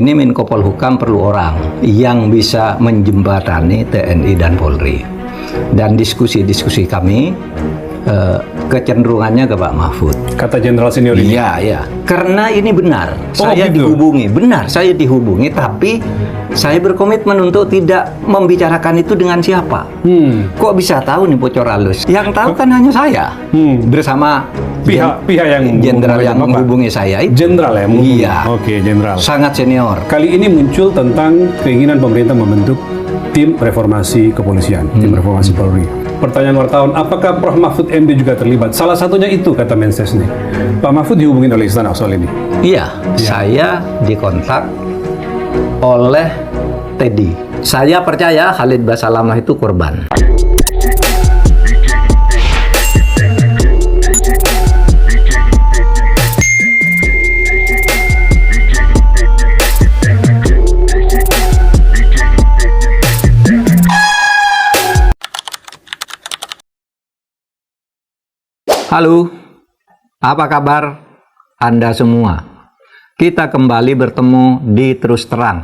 Ini Menko Polhukam perlu orang yang bisa menjembatani TNI dan Polri. Dan diskusi-diskusi kami kecenderungannya ke Pak Mahfud. Kata Jenderal Senior ini? Iya. Karena ini benar. Saya dihubungi, tapi saya berkomitmen untuk tidak membicarakan itu dengan siapa. Kok bisa tahu nih bocor halus? Yang tahu kan hanya saya. Bersama pihak yang jenderal yang menghubungi saya itu. Jenderal ya? Iya. Oke, jenderal. Sangat senior. Kali ini muncul tentang keinginan pemerintah membentuk tim reformasi kepolisian, tim reformasi Polri. Pertanyaan wartawan, apakah Prof. Mahfud MD juga terlibat? Salah satunya itu, kata Mensesnek. Pak Mahfud dihubungin oleh istana soal ini? Iya, saya dikontak oleh Teddy. Saya percaya Khalid Basalamah itu korban. Halo, apa kabar Anda semua? Kita kembali bertemu di Terus Terang,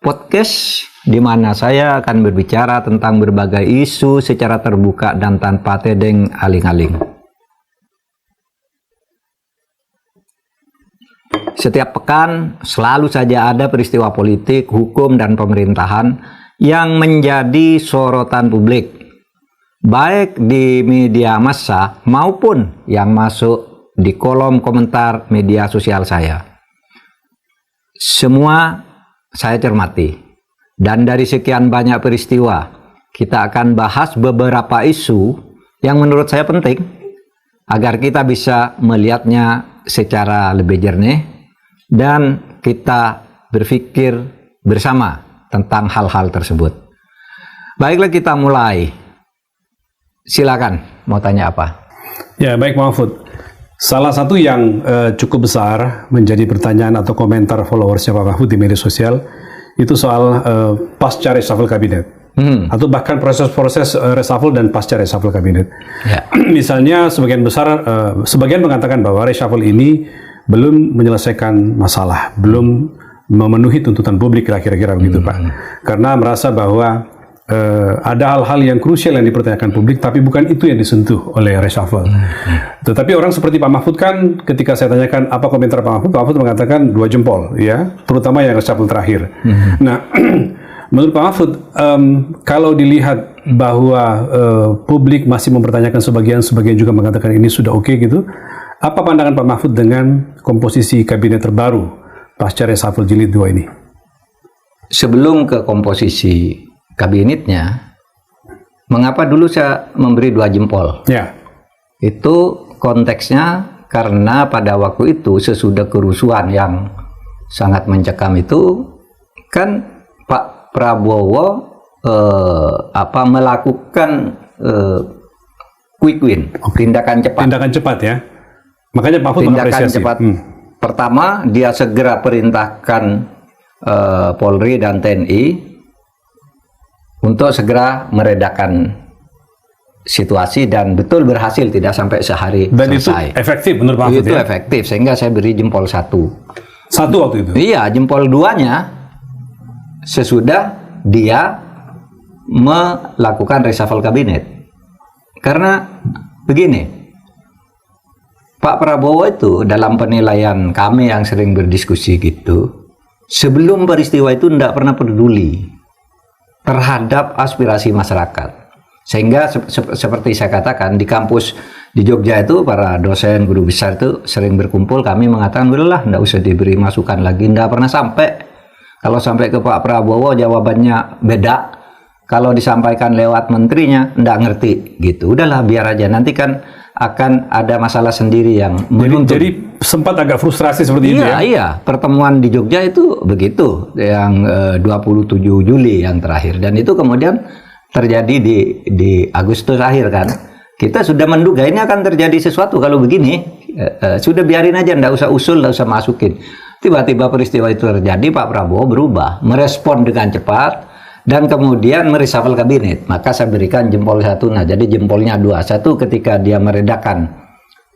podcast di mana saya akan berbicara tentang berbagai isu secara terbuka dan tanpa tedeng aling-aling. Setiap pekan selalu saja ada peristiwa politik, hukum, dan pemerintahan yang menjadi sorotan publik, baik di media massa maupun yang masuk di kolom komentar media sosial saya. Semua saya cermati, dan dari sekian banyak peristiwa kita akan bahas beberapa isu yang menurut saya penting agar kita bisa melihatnya secara lebih jernih dan kita berpikir bersama tentang hal-hal tersebut. Baiklah, kita mulai. Silakan, mau tanya apa? Ya, baik Mahfud. Salah satu yang cukup besar menjadi pertanyaan atau komentar followersnya Pak Mahfud di media sosial itu soal pasca reshuffle kabinet. Atau bahkan proses-proses reshuffle dan pasca reshuffle kabinet. Ya. Misalnya sebagian mengatakan bahwa reshuffle ini belum menyelesaikan masalah, belum memenuhi tuntutan publik, kira-kira begitu Pak. Karena merasa bahwa ada hal-hal yang krusial yang dipertanyakan publik, tapi bukan itu yang disentuh oleh reshuffle. Tetapi orang seperti Pak Mahfud kan, ketika saya tanyakan apa komentar Pak Mahfud mengatakan 2 jempol, ya, terutama yang reshuffle terakhir. Nah, menurut Pak Mahfud, kalau dilihat bahwa publik masih mempertanyakan sebagian juga mengatakan ini sudah oke gitu, apa pandangan Pak Mahfud dengan komposisi kabinet terbaru pasca reshuffle jilid 2 ini? Sebelum ke komposisi kabinetnya, mengapa dulu saya memberi 2 jempol? Ya. Itu konteksnya karena pada waktu itu sesudah kerusuhan yang sangat mencekam itu, kan Pak Prabowo melakukan quick win, tindakan cepat. Tindakan cepat ya. Makanya Pak Mahfud mengapresiasi. Cepat. Pertama, dia segera perintahkan Polri dan TNI untuk segera meredakan situasi, dan betul berhasil, tidak sampai sehari dan selesai. Itu efektif menurut Pak Mahfud? Itu efektif, sehingga saya beri jempol 1. Satu waktu itu? Iya, jempol 2-nya sesudah dia melakukan reshuffle kabinet. Karena begini, Pak Prabowo itu dalam penilaian kami yang sering berdiskusi gitu, sebelum peristiwa itu tidak pernah peduli terhadap aspirasi masyarakat. Sehingga seperti saya katakan, di kampus di Jogja itu para dosen, guru besar itu sering berkumpul, kami mengatakan, udahlah, tidak usah diberi masukan lagi, tidak pernah sampai. Kalau sampai ke Pak Prabowo jawabannya beda, kalau disampaikan lewat menterinya tidak ngerti gitu. Udahlah, biar aja, nanti kan akan ada masalah sendiri yang menuntut. Jadi sempat agak frustrasi seperti itu ya? Iya, pertemuan di Jogja itu begitu, yang 27 Juli yang terakhir, dan itu kemudian terjadi di Agustus akhir kan. Kita sudah menduga ini akan terjadi sesuatu kalau begini, sudah biarin aja, nggak usah usul, nggak usah masukin. Tiba-tiba peristiwa itu terjadi, Pak Prabowo berubah, merespon dengan cepat, dan kemudian mereshuffle kabinet. Maka saya berikan jempol 1. Nah, jadi jempolnya 2. 1 ketika dia meredakan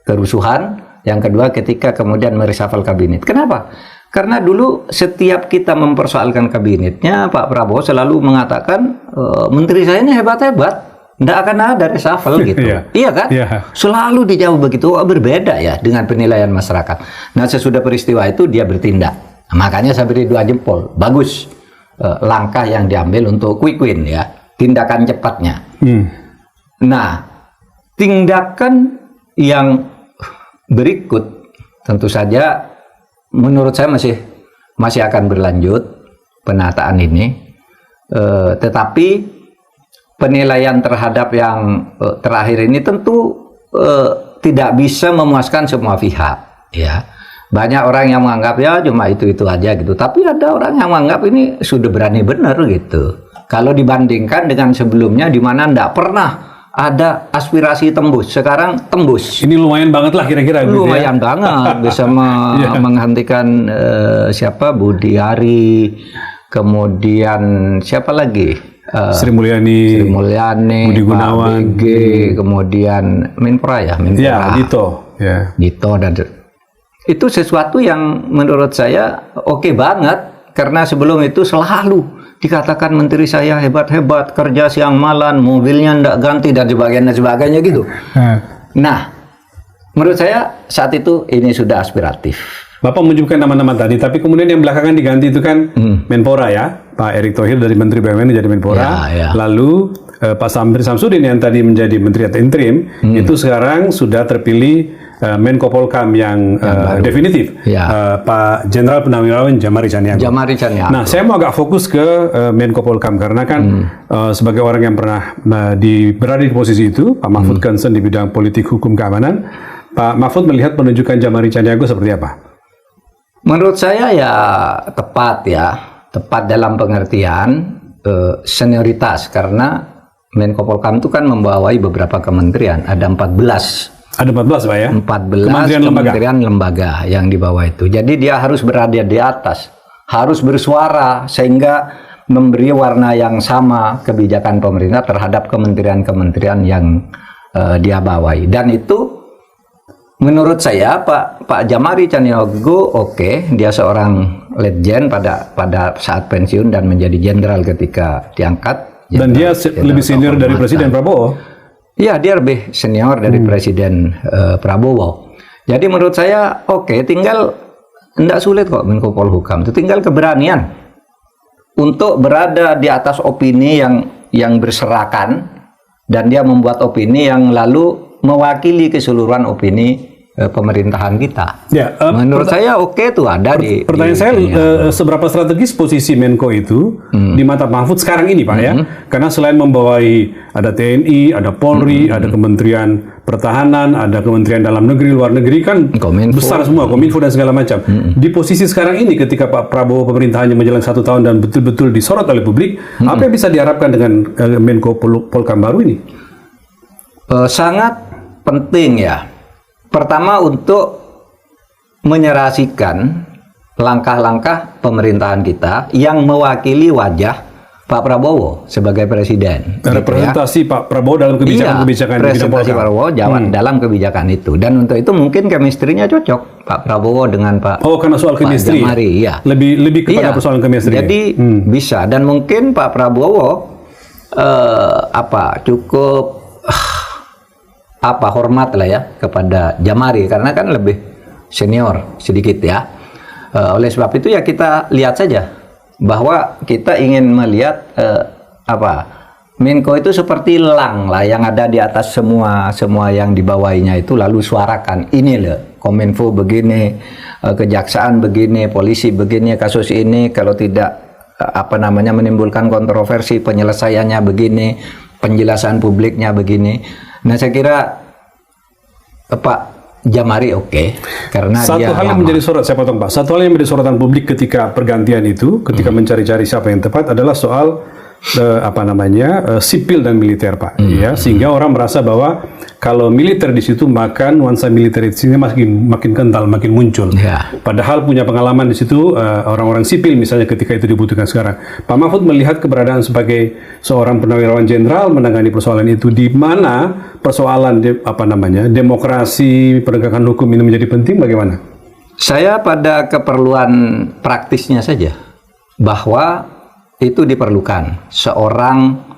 kerusuhan, yang kedua ketika kemudian mereshuffle kabinet. Kenapa? Karena dulu setiap kita mempersoalkan kabinetnya, Pak Prabowo selalu mengatakan menteri saya ini hebat-hebat. Nggak akan ada reshuffle gitu. Iya kan? Selalu dijawab begitu. Berbeda ya dengan penilaian masyarakat. Nah, sesudah peristiwa itu dia bertindak. Nah, makanya saya beri 2 jempol. Bagus langkah yang diambil untuk quick win ya. Tindakan cepatnya. Nah, tindakan yang berikut tentu saja menurut saya masih akan berlanjut penataan ini. Tetapi penilaian terhadap yang terakhir ini tentu tidak bisa memuaskan semua pihak ya. Banyak orang yang menganggap ya cuma itu aja gitu, tapi ada orang yang menganggap ini sudah berani benar gitu. Kalau dibandingkan dengan sebelumnya di mana tidak pernah ada aspirasi tembus, sekarang tembus. Ini lumayan banget lah kira-kira gitu. Lumayan banget bisa menghentikan siapa, Budi Ari, kemudian siapa lagi, Sri Mulyani, Budi Gunawan, BG, kemudian Menpora ya, Dito, Dito, dan itu sesuatu yang menurut saya oke banget, karena sebelum itu selalu dikatakan menteri saya hebat-hebat, kerja siang malam, mobilnya ndak ganti dan sebagainya gitu. Nah, menurut saya saat itu ini sudah aspiratif. Bapak menyebutkan nama-nama tadi, tapi kemudian yang belakangan diganti itu kan Menpora ya, Pak Erick Thohir dari Menteri BUMN menjadi Menpora, lalu Pak Samsudin yang tadi menjadi Menteri atau interim, itu sekarang sudah terpilih Menko Polhukam yang definitif, Pak Jenderal Purnawirawan Djamari Caniago. Nah, saya mau agak fokus ke Menko Polhukam karena kan sebagai orang yang pernah berada di posisi itu, Pak Mahfud concern di bidang politik, hukum, keamanan, Pak Mahfud melihat penunjukan Djamari Caniago seperti apa? Menurut saya ya tepat dalam pengertian senioritas, karena Menko Polhukam itu kan membawai beberapa kementerian, ada 14. Ada 14 Pak ya? 14 kementerian lembaga yang di bawah itu. Jadi dia harus berada di atas, harus bersuara sehingga memberi warna yang sama kebijakan pemerintah terhadap kementerian-kementerian yang dia bawai. Dan itu menurut saya Pak Djamari Caniago oke, dia seorang legend pada saat pensiun dan menjadi jenderal ketika diangkat. Dan dia lebih senior dari Presiden Prabowo. Iya, dia lebih senior dari Presiden Prabowo. Jadi menurut saya oke, tinggal tidak sulit kok Menko Polhukam itu, tinggal keberanian untuk berada di atas opini yang berserakan, dan dia membuat opini yang lalu mewakili keseluruhan opini pemerintahan kita. Ya, menurut saya oke tuh ada di. Pertanyaan saya, seberapa strategis posisi Menko itu di mata Mahfud sekarang ini, Pak ya? Karena selain membawai ada TNI, ada Polri, ada Kementerian Pertahanan, ada Kementerian Dalam Negeri, Luar Negeri, kan Kominfo, besar semua, Kominfo dan segala macam. Di posisi sekarang ini, ketika Pak Prabowo pemerintahannya menjelang 1 tahun dan betul-betul disorot oleh publik, apa yang bisa diharapkan dengan Menko Polhukam baru ini? Sangat penting ya. Pertama, untuk menyerasikan langkah-langkah pemerintahan kita yang mewakili wajah Pak Prabowo sebagai presiden. Representasi gitu ya. Pak Prabowo dalam kebijakan-kebijakan presentasi Prabowo dalam kebijakan itu. Dan untuk itu mungkin chemistry-nya cocok Pak Prabowo dengan Pak. Oh, karena soal chemistry. Djamari, ya. Lebih kepada persoalan chemistry. Jadi bisa, dan mungkin Pak Prabowo cukup hormat lah ya kepada Djamari, karena kan lebih senior sedikit ya. Oleh sebab itu ya kita lihat saja bahwa kita ingin melihat Menko itu seperti elang lah yang ada di atas semua yang dibawahinya itu, lalu suarakan ini loh, Kominfo begini, kejaksaan begini, polisi begini, kasus ini kalau tidak menimbulkan kontroversi penyelesaiannya begini, penjelasan publiknya begini. Nah, saya kira Pak Djamari oke, karena satu hal yang menjadi sorot, saya potong Pak, satu hal yang menjadi sorotan publik ketika pergantian itu, ketika mencari-cari siapa yang tepat adalah soal sipil dan militer Pak, ya, sehingga orang merasa bahwa kalau militer di situ maka nuansa militer di sini makin kental, makin muncul. Padahal punya pengalaman di situ orang-orang sipil misalnya ketika itu dibutuhkan sekarang. Pak Mahfud melihat keberadaan sebagai seorang purnawirawan jenderal menangani persoalan itu, di mana persoalan demokrasi, penegakan hukum ini menjadi penting, bagaimana? Saya pada keperluan praktisnya saja, bahwa itu diperlukan seorang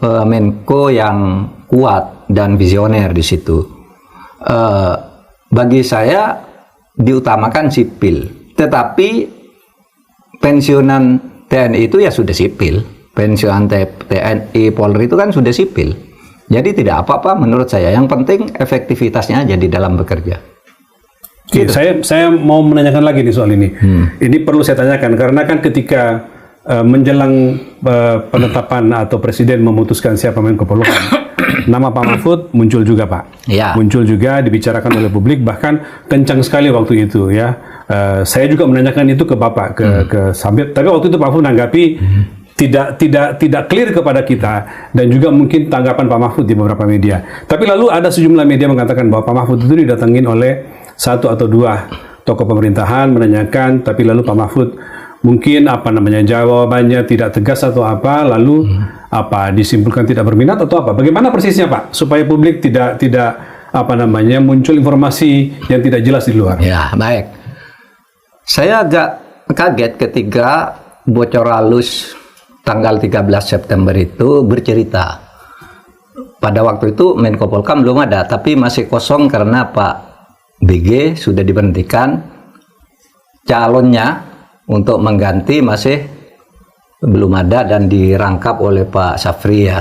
Menko yang kuat dan visioner di situ. Bagi saya diutamakan sipil, tetapi pensiunan TNI itu ya sudah sipil, pensiunan TNI Polri itu kan sudah sipil. Jadi tidak apa-apa menurut saya. Yang penting efektivitasnya aja di dalam bekerja. Oke, saya mau menanyakan lagi nih soal ini. Ini perlu saya tanyakan karena kan ketika menjelang penetapan atau presiden memutuskan siapa Menko Polhukam, nama Pak Mahfud muncul juga, Pak. Ya. Muncul juga, dibicarakan oleh publik, bahkan kencang sekali waktu itu ya. Saya juga menanyakan itu ke Bapak, ke Sambil. Tapi waktu itu Pak Mahfud menanggapi tidak clear kepada kita, dan juga mungkin tanggapan Pak Mahfud di beberapa media. Tapi lalu ada sejumlah media mengatakan bahwa Pak Mahfud itu didatengin oleh satu atau dua tokoh pemerintahan menanyakan, tapi lalu Pak Mahfud mungkin jawabannya tidak tegas atau apa, lalu disimpulkan tidak berminat atau apa? Bagaimana persisnya, Pak, supaya publik tidak muncul informasi yang tidak jelas di luar? Ya, baik. Saya agak kaget ketika bocor halus tanggal 13 September itu bercerita. Pada waktu itu Menko Polhukam belum ada, tapi masih kosong karena Pak BG sudah diberhentikan, calonnya untuk mengganti masih belum ada dan dirangkap oleh Pak Safri ya.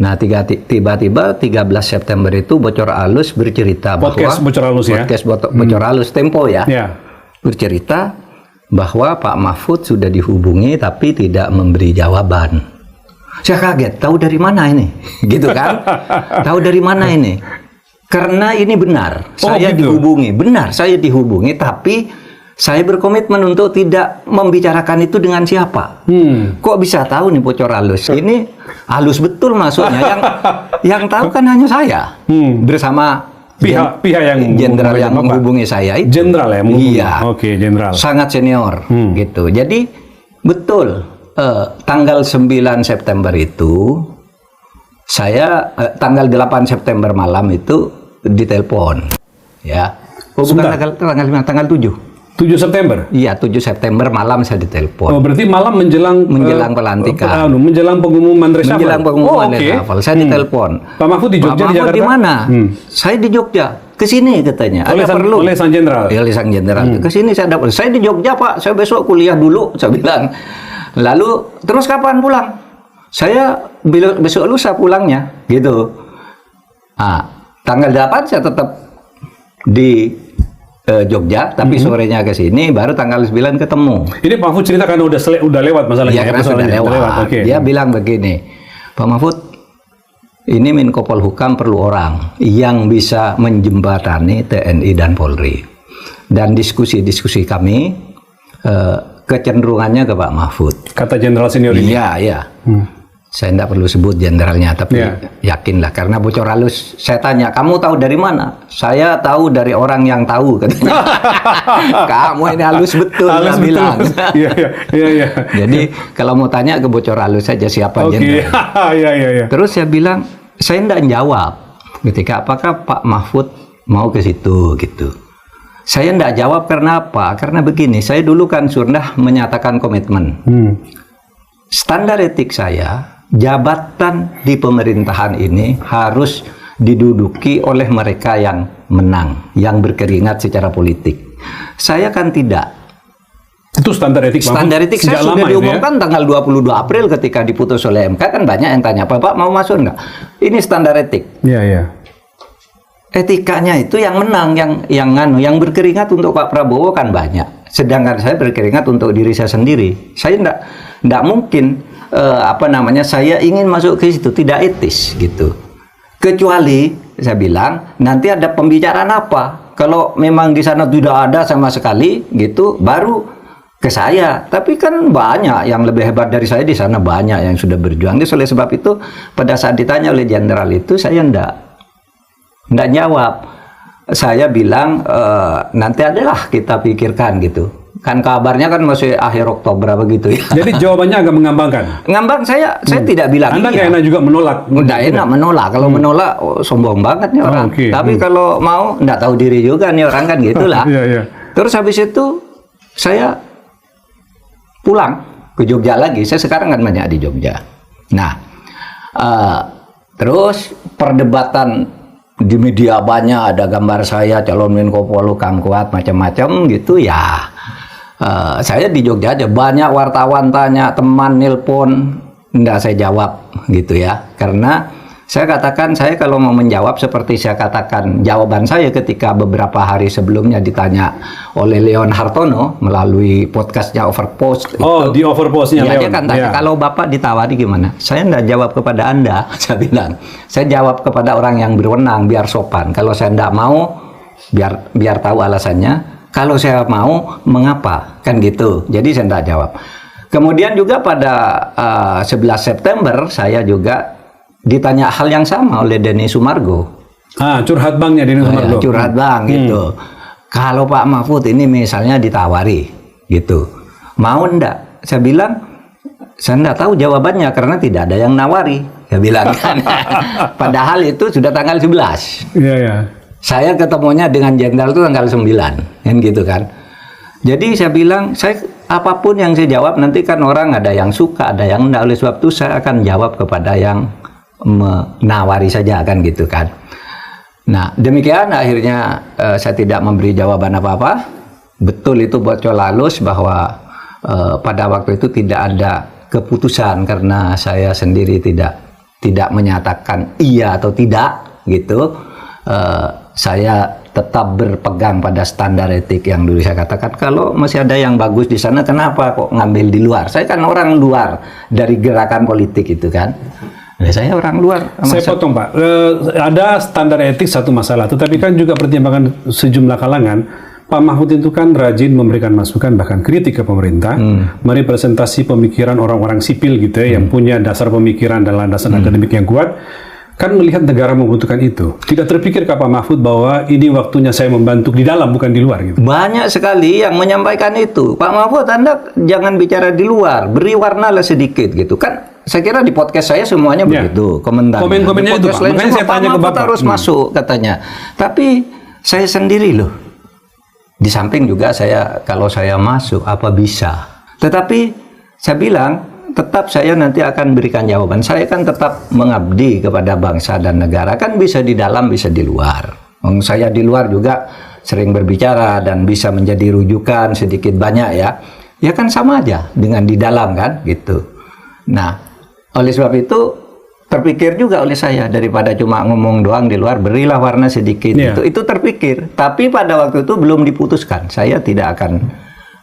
Nah, tiba-tiba 13 September itu bocor halus bercerita podcast bahwa bocor halus ya. Podcast bocor halus Tempo ya. Bercerita bahwa Pak Mahfud sudah dihubungi tapi tidak memberi jawaban. Saya kaget, tahu dari mana ini? Gitu kan? Tahu dari mana ini? Karena ini benar, saya dihubungi. Benar, saya dihubungi, tapi saya berkomitmen untuk tidak membicarakan itu dengan siapa. Kok bisa tahu nih bocor halus? Ini halus betul maksudnya. Yang tahu kan hanya saya. Bersama pihak yang jenderal yang menghubungi saya itu. Jenderal ya? Iya. Oke, jenderal. Sangat senior gitu. Jadi betul tanggal 9 September itu saya tanggal 8 September malam itu ditelepon, ya. Bukan tanggal 7. 7 September? Iya, 7 September malam saya ditelepon. Oh, berarti malam menjelang pelantikan. Menjelang pengumuman reshuffle. Menjelang pengumuman reshuffle, saya ditelepon. Pak Mahfud di Jogja, di Jakarta? Di mana? Saya di Jogja. Ke sini katanya. Oleh Sang Jenderal. Oleh Sang Jenderal. Ke sini saya dapat. Saya di Jogja, Pak. Saya besok kuliah dulu, saya bilang. Lalu terus kapan pulang? Saya besok lusa pulangnya, gitu. Tanggal 8 saya tetap di Jogja, tapi sorenya ke sini, baru tanggal 9 ketemu. Ini Pak Mahfud cerita karena udah lewat masalahnya. Iya, karena sudah lewat. Okay. Dia bilang begini, Pak Mahfud, ini Menko Polhukam perlu orang yang bisa menjembatani TNI dan Polri. Dan diskusi-diskusi kami kecenderungannya ke Pak Mahfud. Kata jenderal senior ini? Iya. Saya tidak perlu sebut jenderalnya, tapi yakinlah karena bocor halus. Saya tanya, kamu tahu dari mana? Saya tahu dari orang yang tahu, katanya. Kamu ini halus betul, saya bilang. Iya. Jadi kalau mau tanya ke bocor halus saja siapa jenderal. Iya. Terus saya bilang, saya tidak jawab. Ketika apakah Pak Mahfud mau ke situ gitu. Saya tidak jawab karena apa? Karena begini, saya dulu kan sudah menyatakan komitmen. Standar etik saya, jabatan di pemerintahan ini harus diduduki oleh mereka yang menang, yang berkeringat secara politik. Saya kan tidak. Itu standar etik. Standar etik saya sudah diumumkan tanggal 22 April ketika diputus oleh MK, kan banyak yang tanya, Pak mau masuk enggak? Ini standar etik. Iya. Etikanya itu yang menang, yang berkeringat untuk Pak Prabowo kan banyak. Sedangkan saya berkeringat untuk diri saya sendiri. Saya enggak mungkin saya ingin masuk ke situ, tidak etis gitu. Kecuali saya bilang nanti ada pembicaraan apa. Kalau memang di sana tidak ada sama sekali gitu, baru ke saya. Tapi kan banyak yang lebih hebat dari saya di sana, banyak yang sudah berjuang. Jadi oleh sebab itu pada saat ditanya oleh jenderal itu saya enggak jawab. Saya bilang nanti adalah kita pikirkan gitu. Kan kabarnya kan masih akhir Oktober begitu ya. Jadi jawabannya agak mengambangkan. Ngambang saya tidak bilang. Anda nggak enak juga menolak. Nggak enak menolak. Kalau menolak sombong banget nih orang. Tapi kalau mau nggak tahu diri juga nih orang kan gitulah. Iya. Terus habis itu saya pulang ke Jogja lagi. Saya sekarang kan banyak di Jogja. Nah, terus perdebatan di media banyak, ada gambar saya calon Menko Polhukam kuat macam-macam gitu ya. Saya di Jogja aja, banyak wartawan tanya, teman nelpon, enggak saya jawab gitu ya. Karena saya katakan, saya kalau mau menjawab seperti saya katakan jawaban saya ketika beberapa hari sebelumnya ditanya oleh Leon Hartono melalui podcastnya Overpost. Oh, di Overpostnya ya, Leon. dia kan tanya, kalau Bapak ditawari gimana? Saya enggak jawab kepada Anda, saya bilang. Saya jawab kepada orang yang berwenang biar sopan. Kalau saya enggak mau, biar tahu alasannya. Kalau saya mau, mengapa? Kan gitu. Jadi saya enggak jawab. Kemudian juga pada 11 September saya juga ditanya hal yang sama oleh Denny Sumargo. Curhat banknya Denny Sumargo. Curhat bank gitu. Kalau Pak Mahfud ini misalnya ditawari gitu, mau ndak? Saya bilang, saya ndak tahu jawabannya karena tidak ada yang nawari. Saya bilang kan. Padahal itu sudah tanggal 11. Iya, iya. Saya ketemunya dengan jenderal itu tanggal 9, kan gitu kan. Jadi saya bilang, apapun yang saya jawab nanti kan orang ada yang suka, ada yang enggak. Oleh sebab itu saya akan jawab kepada yang menawari saja, kan gitu kan. Nah, demikian akhirnya saya tidak memberi jawaban apa-apa. Betul itu bocor halus bahwa pada waktu itu tidak ada keputusan karena saya sendiri tidak menyatakan iya atau tidak gitu. Saya tetap berpegang pada standar etik yang dulu saya katakan. Kalau masih ada yang bagus di sana, kenapa kok ngambil di luar? Saya kan orang luar dari gerakan politik itu kan. Nah, saya orang luar. Saya potong Pak. Ada standar etik satu masalah, tetapi kan juga pertimbangan sejumlah kalangan. Pak Mahfud itu kan rajin memberikan masukan bahkan kritik ke pemerintah, merepresentasi pemikiran orang-orang sipil gitu ya, yang punya dasar pemikiran dan landasan akademik yang kuat. Kan melihat negara membutuhkan itu. Tidak terpikir ke Pak Mahfud bahwa ini waktunya saya membantu di dalam bukan di luar gitu. Banyak sekali yang menyampaikan itu. Pak Mahfud, Anda jangan bicara di luar, beri warnalah sedikit gitu. Kan saya kira di podcast saya semuanya begitu komentarnya. Komen-komennya itu Pak. Makanya saya tanya ke Bapak. Harus masuk katanya. Tapi saya sendiri loh. Di samping juga kalau saya masuk apa bisa. Tetapi saya bilang tetap saya nanti akan berikan jawaban. Saya kan tetap mengabdi kepada bangsa dan negara. Kan bisa di dalam, bisa di luar. Saya di luar juga sering berbicara dan bisa menjadi rujukan sedikit banyak ya. Ya kan sama aja dengan di dalam kan gitu. Nah, oleh sebab itu terpikir juga oleh saya daripada cuma ngomong doang di luar, berilah warna sedikit. Itu terpikir. Tapi pada waktu itu belum diputuskan. Saya tidak akan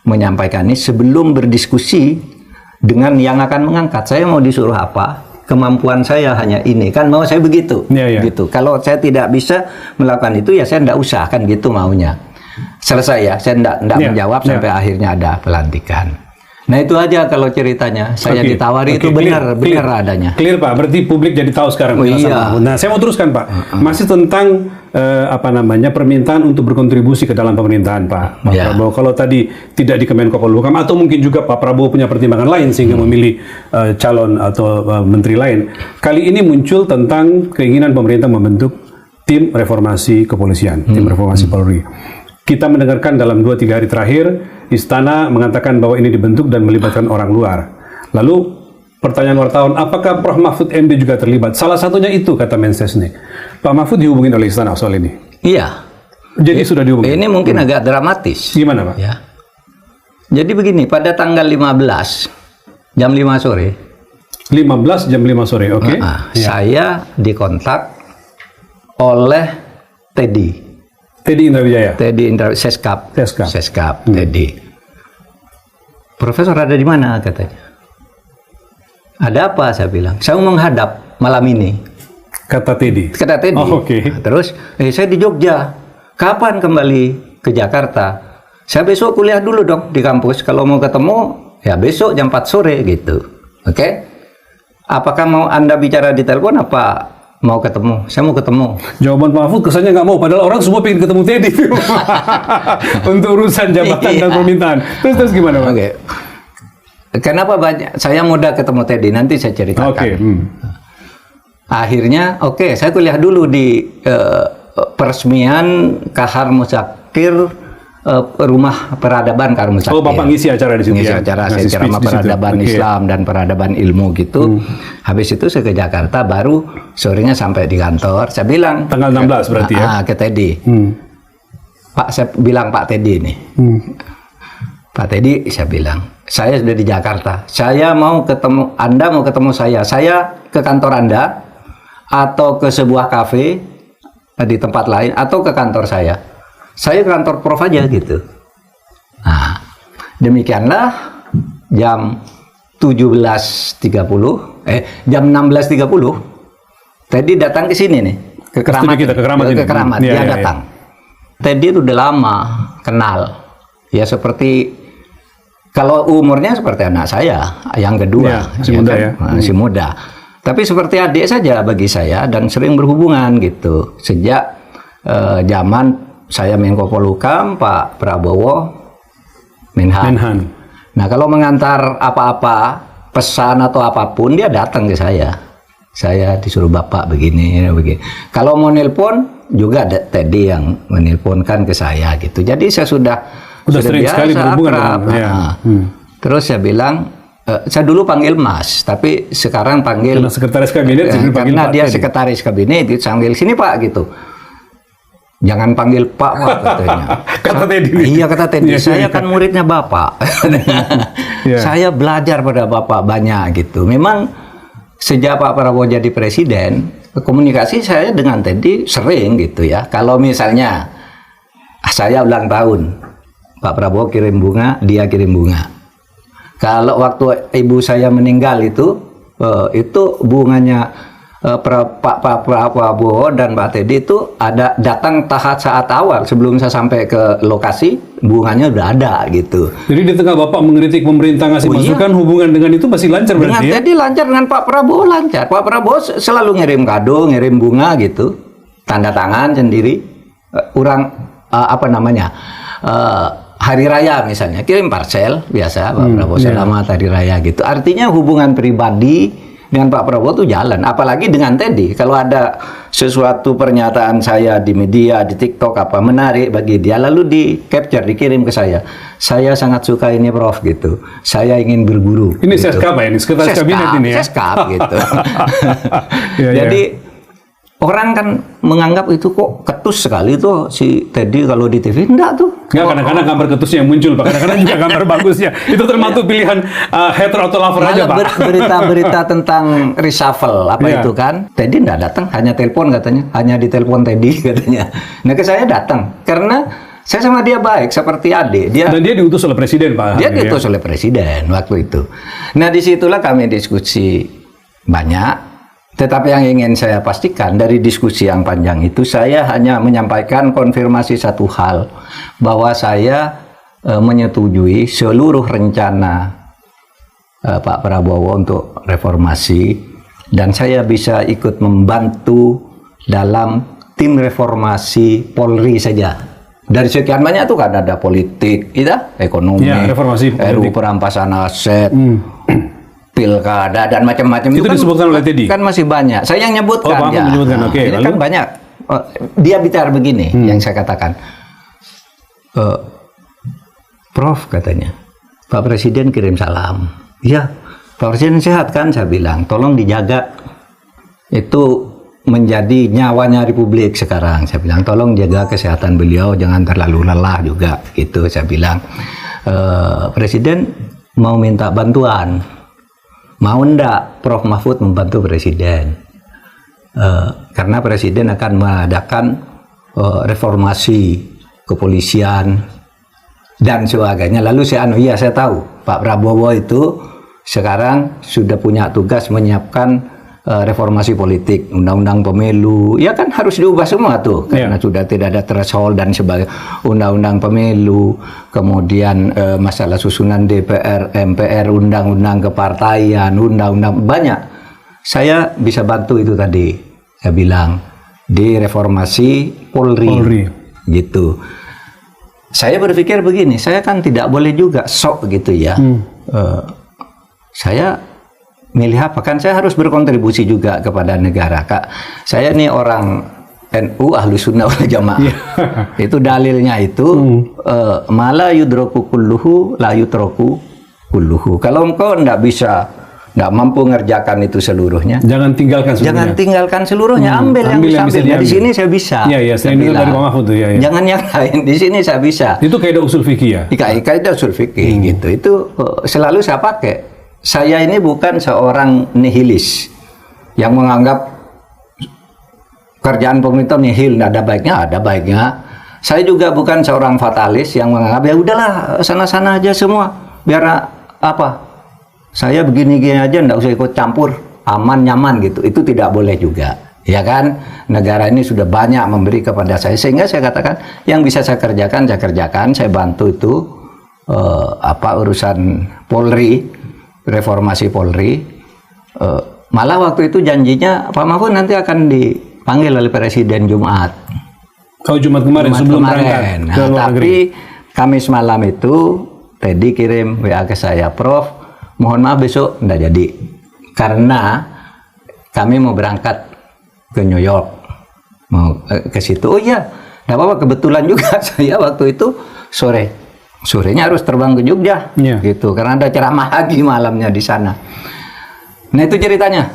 menyampaikan ini sebelum berdiskusi dengan yang akan mengangkat. Saya mau disuruh apa, kemampuan saya hanya ini, kan mau saya begitu. Gitu. Kalau saya tidak bisa melakukan itu, ya saya tidak usah, kan gitu maunya. Selesai ya, saya tidak menjawab sampai akhirnya ada pelantikan. Nah itu aja kalau ceritanya. Saya ditawari itu benar adanya. Clear Pak, berarti publik jadi tahu sekarang. Iya. Nah saya mau teruskan Pak, masih tentang permintaan untuk berkontribusi ke dalam pemerintahan Pak Prabowo. Kalau tadi tidak di Kemenko Polhukam atau mungkin juga Pak Prabowo punya pertimbangan lain sehingga memilih calon atau menteri lain. Kali ini muncul tentang keinginan pemerintah membentuk tim reformasi kepolisian, tim reformasi Polri. Kita mendengarkan dalam 2-3 hari terakhir, Istana mengatakan bahwa ini dibentuk dan melibatkan orang luar. Lalu pertanyaan wartawan, apakah Prof. Mahfud MD juga terlibat? Salah satunya itu, kata Mensesnek. Pak Mahfud dihubungin oleh Istana soal ini? Iya. Jadi sudah dihubungin? Ini mungkin agak dramatis. Gimana Pak? Ya. Jadi begini, pada tanggal 15, jam 5 sore. 15 jam 5 sore, oke. Saya dikontak oleh Teddy Indra Seskap. Teddy. Profesor ada di mana katanya? Ada apa? Saya bilang. Saya mau menghadap malam ini. Kata Teddy. Oh, oke. Terus, saya di Jogja. Kapan kembali ke Jakarta? Saya besok kuliah dulu dong di kampus. Kalau mau ketemu, ya besok jam 4 sore gitu. Oke? Apakah mau Anda bicara di telepon apa? Mau ketemu, saya mau ketemu. Jawaban Pak Mahfud kesannya nggak mau, padahal orang semua pengen ketemu Teddy untuk urusan jabatan dan permintaan. Terus gimana Pak? Oke. Kenapa banyak? Saya mudah ketemu Teddy, nanti saya ceritakan. Akhirnya, saya kuliah dulu di peresmian Kahar Musyakir rumah peradaban Karmel Sakti. Oh, Bapak ngisi acara di situ Ngisi ya? acara, Ngasih saya ceramah speech di situ. peradaban Oke. Islam dan peradaban ilmu gitu. Habis itu saya ke Jakarta, baru sorenya sampai di kantor. Saya bilang Tanggal 16 berarti ya? ke Teddy. Pak, saya bilang Pak Teddy nih. Pak Teddy, saya bilang, saya sudah di Jakarta. Saya mau ketemu, Anda mau ketemu saya ke kantor Anda atau ke sebuah kafe di tempat lain atau ke kantor saya. Saya ke kantor Prof aja gitu. Nah, demikianlah jam 17.30, jam 16.30 Teddy datang ke sini nih, ke Keramat. Studi kita, ke Keramat ini. Ke Keramat, Iya, dia iya, datang. Teddy itu udah lama kenal. Ya seperti kalau umurnya seperti anak saya yang kedua, Iya, masih muda ya. Masih muda. Tapi seperti adik saja bagi saya dan sering berhubungan gitu. Sejak zaman saya Menko Polhukam, Pak Prabowo Menhan. Nah, kalau mengantar apa-apa, pesan atau apapun, dia datang ke saya. Saya disuruh Bapak begini. Kalau mau nelpon, juga Teddy yang menelponkan ke saya gitu. Jadi saya sudah sering biasa, sekali berhubungan akrab. dengan, ya. Terus saya bilang, saya dulu panggil Mas, tapi sekarang panggil Karena sekretaris kabinet, jadi panggil karena Pak dia Teddy. sekretaris kabinet, dia panggil sini Pak gitu. Jangan panggil Pak, katanya. Kata Teddy. Iya, kata Teddy. Iya, Saya iya. kan muridnya Bapak. Iya. Saya belajar pada Bapak banyak gitu. Memang sejak Pak Prabowo jadi presiden, komunikasi saya dengan Teddy sering gitu ya. Kalau misalnya saya ulang tahun, Pak Prabowo kirim bunga, dia kirim bunga. Kalau waktu ibu saya meninggal itu bunganya Pak Prabowo dan Pak Teddy itu ada datang saat awal sebelum saya sampai ke lokasi, bunganya udah ada gitu. Jadi di tengah Bapak mengkritik pemerintah ngasih Oh, iya. masukan, hubungan dengan itu masih lancar Dengan berarti ya? Teddy lancar, dengan Pak Prabowo lancar. Pak Prabowo selalu ngirim kado, ngirim bunga gitu, tanda tangan sendiri. Hari raya misalnya kirim parcel biasa Pak Prabowo selamat hari raya gitu. Artinya hubungan pribadi dengan Pak Prabowo itu jalan, apalagi dengan Teddy. Kalau ada sesuatu pernyataan saya di media, di TikTok apa menarik bagi dia, lalu di capture, dikirim ke saya. Saya sangat suka ini Prof gitu. Saya ingin berguru. Ini gitu. Seskap ya, ini sekretaris kabinet ini ya? Seskap gitu. Iya, Jadi orang kan menganggap itu kok ketus sekali tuh si Teddy kalau di TV. Enggak tuh. Enggak, kadang-kadang gambar ketusnya yang muncul, Pak. Kadang-kadang juga gambar bagusnya. Itu termasuk pilihan hater atau lover aja, Malah Pak. berita-berita tentang reshuffle apa Iya. itu kan, Teddy enggak datang, hanya telepon katanya, hanya ditelepon Teddy katanya. Nah ke saya datang karena saya sama dia baik seperti adik. Dan dia diutus oleh presiden, Pak. Dia diutus oleh presiden waktu itu. Nah disitulah kami diskusi banyak. Tetapi yang ingin saya pastikan dari diskusi yang panjang itu, saya hanya menyampaikan konfirmasi satu hal, bahwa saya menyetujui seluruh rencana Pak Prabowo untuk reformasi, dan saya bisa ikut membantu dalam tim reformasi Polri saja. Dari sekian banyak tuh kan ada politik, ekonomi, Ya, reformasi RUU politik. perampasan aset, pilkada dan macam-macam Itu disebutkan oleh Teddy? Kan masih banyak. Saya yang nyebutkan Oh, Pak ya. menyebutkan. Oke, Ini lalu? kan banyak. Dia bicara begini yang saya katakan. Prof katanya, Pak Presiden kirim salam. Iya, Pak Presiden sehat kan? Saya bilang, tolong dijaga. Itu menjadi nyawanya Republik sekarang. Saya bilang, tolong jaga kesehatan beliau, jangan terlalu lelah juga. Gitu saya bilang. Presiden mau minta bantuan. Mau ndak Prof Mahfud membantu Presiden? Karena Presiden akan mengadakan reformasi kepolisian dan sebagainya. Lalu iya saya tahu Pak Prabowo itu sekarang sudah punya tugas menyiapkan reformasi politik, undang-undang pemilu, ya kan harus diubah semua tuh karena sudah tidak ada threshold dan sebagainya, undang-undang pemilu, kemudian masalah susunan DPR, MPR, undang-undang kepartaian, undang-undang banyak. Saya bisa bantu itu tadi, saya bilang di reformasi Polri. Gitu. Saya berpikir begini, saya kan tidak boleh juga sok gitu ya. Saya milih apa kan, saya harus berkontribusi juga kepada negara. Kak, saya ini orang NU Ahlus Sunnah wal Jamaah. Itu dalilnya itu mala yudroku kulluhu la yutroku kulluhu. Kalau engkau nggak mampu ngerjakan itu seluruhnya, Jangan tinggalkan seluruhnya. jangan tinggalkan seluruhnya, ambil yang bisa ambil. Nah, di sini saya bisa. Iya, Saya itu dari bilang. Pak Mahfud tuh, ya. Jangan yang lain, di sini saya bisa. Itu kaidah usul fikih ya. Kaidah usul fikih gitu. Itu selalu saya pakai. Saya ini bukan seorang nihilis yang menganggap kerjaan pemerintah nihil, ada baiknya. Saya juga bukan seorang fatalis yang menganggap ya udahlah sana-sana aja semua, biar apa? Saya begini-gini aja, enggak usah ikut campur, aman nyaman gitu. Itu tidak boleh juga, ya kan? Negara ini sudah banyak memberi kepada saya, sehingga saya katakan yang bisa saya kerjakan, saya bantu itu urusan Polri, reformasi Polri. Malah waktu itu janjinya Pak Mahfud nanti akan dipanggil oleh Presiden Jumat. Oh, Jumat kemarin sebelum berangkat ke luar tapi negeri. Kamis malam itu Teddy kirim WA ke saya, Prof, mohon maaf besok enggak jadi karena kami mau berangkat ke New York, mau ke situ. Oh iya, enggak apa-apa, kebetulan juga saya waktu itu sorenya harus terbang ke Jogja, gitu, karena ada ceramah lagi malamnya di sana. Nah itu ceritanya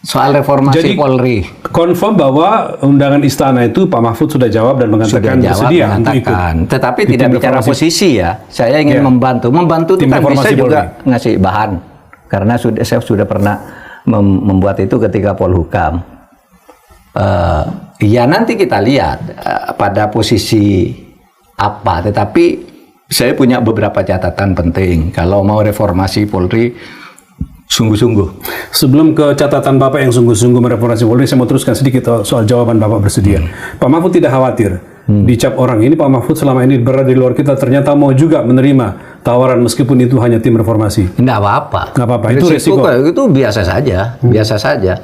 soal reformasi Polri. Confirm bahwa undangan istana itu Pak Mahfud sudah jawab dan mengatakan bersedia untuk ikut. Tetapi tidak bicara posisi ya. Saya ingin membantu itu kan bisa juga ngasih bahan. Karena saya sudah pernah membuat itu ketika Polhukam. Ya nanti kita lihat pada posisi apa. Tetapi saya punya beberapa catatan penting. Kalau mau reformasi Polri, sungguh-sungguh. Sebelum ke catatan Bapak yang sungguh-sungguh mereformasi Polri, saya mau teruskan sedikit soal jawaban Bapak bersedia. Pak Mahfud tidak khawatir dicap orang ini Pak Mahfud selama ini berada di luar kita, ternyata mau juga menerima tawaran meskipun itu hanya tim reformasi. Nggak apa-apa. Nggak apa-apa, itu resiko. Itu biasa saja, biasa saja.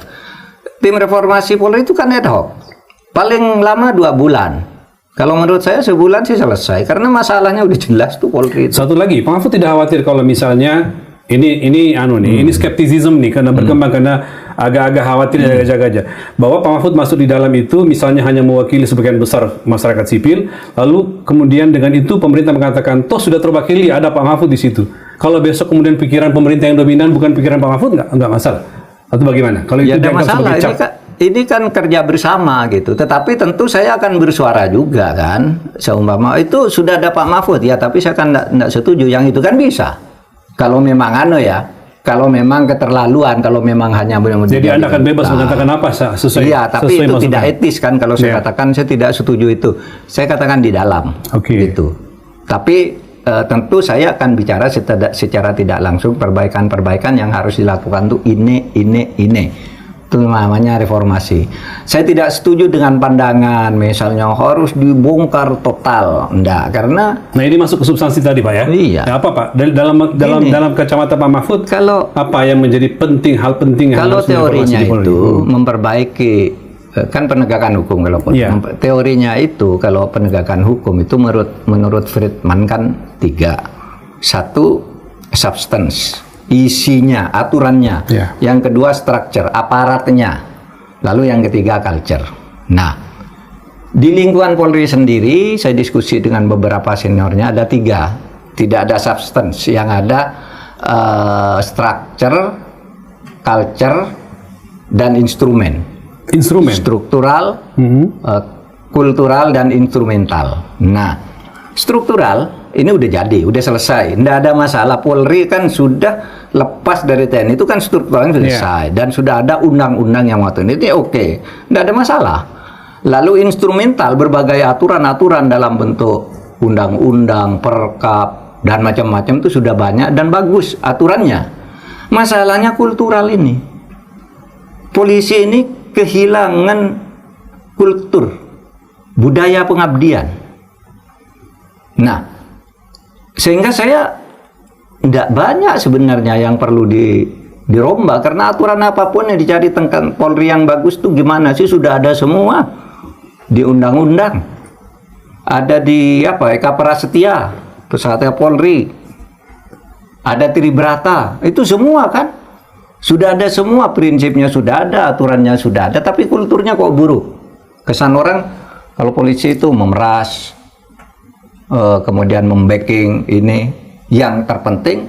Tim reformasi Polri itu kan ad hoc. Paling lama 2 bulan. Kalau menurut saya sebulan sih selesai, karena masalahnya udah jelas tuh Polri itu. Satu lagi, Pak Mahfud tidak khawatir kalau misalnya ini skeptisisme nih karena berkembang, karena agak-agak khawatir dan jaga-jaga bahwa Pak Mahfud masuk di dalam itu misalnya hanya mewakili sebagian besar masyarakat sipil, lalu kemudian dengan itu pemerintah mengatakan toh sudah terwakili, ada Pak Mahfud di situ. Kalau besok kemudian pikiran pemerintah yang dominan bukan pikiran Pak Mahfud, nggak masalah atau bagaimana? Kalau ya itu ada masalah, ini kan kerja bersama gitu. Tetapi tentu saya akan bersuara juga kan. Seumpama itu sudah ada Pak Mahfud ya, tapi saya kan nggak setuju. Yang itu kan bisa. Kalau memang kalau memang keterlaluan, kalau memang hanya benar-benar. Jadi Anda akan bebas mengatakan apa sesuai. Iya, tapi sesuai itu maksudnya. tidak etis kan kalau saya katakan saya tidak setuju itu. Saya katakan di dalam. Gitu. Tapi tentu saya akan bicara secara tidak langsung perbaikan-perbaikan yang harus dilakukan tuh ini. Itu namanya reformasi. Saya tidak setuju dengan pandangan misalnya harus dibongkar total. Enggak, karena nah ini masuk ke substansi tadi Pak ya. Iya. Nah, apa Pak? Dalam kacamata Pak Mahfud, kalau apa yang menjadi hal penting yang kalau harus teorinya diinformasi itu memperbaiki kan penegakan hukum teorinya itu kalau penegakan hukum itu menurut Friedman kan 3. 1 substance, isinya, aturannya. Yang kedua structure, aparatnya. Lalu yang ketiga culture. Nah, di lingkungan Polri sendiri saya diskusi dengan beberapa seniornya ada 3. Tidak ada substance, yang ada structure, culture, dan instrumen. Struktural, kultural, dan instrumental. Nah, struktural ini udah jadi, udah selesai, tidak ada masalah. Polri kan sudah lepas dari TNI, itu kan strukturalnya selesai, dan sudah ada undang-undang yang waktu ini oke, tidak ada masalah. Lalu instrumental, berbagai aturan-aturan dalam bentuk undang-undang, perkap, dan macam-macam itu sudah banyak dan bagus aturannya. Masalahnya kultural ini. Polisi ini kehilangan kultur, budaya pengabdian. Nah, sehingga saya tidak banyak sebenarnya yang perlu dirombak, karena aturan apapun yang dicari tentang Polri yang bagus tuh gimana sih, sudah ada semua di undang-undang. Ada di Eka Prasetya, Pesatya Polri, ada Tribrata, itu semua kan sudah ada semua, prinsipnya sudah ada, aturannya sudah ada, tapi kulturnya kok buruk. Kesan orang kalau polisi itu memeras, kemudian membacking ini. Yang terpenting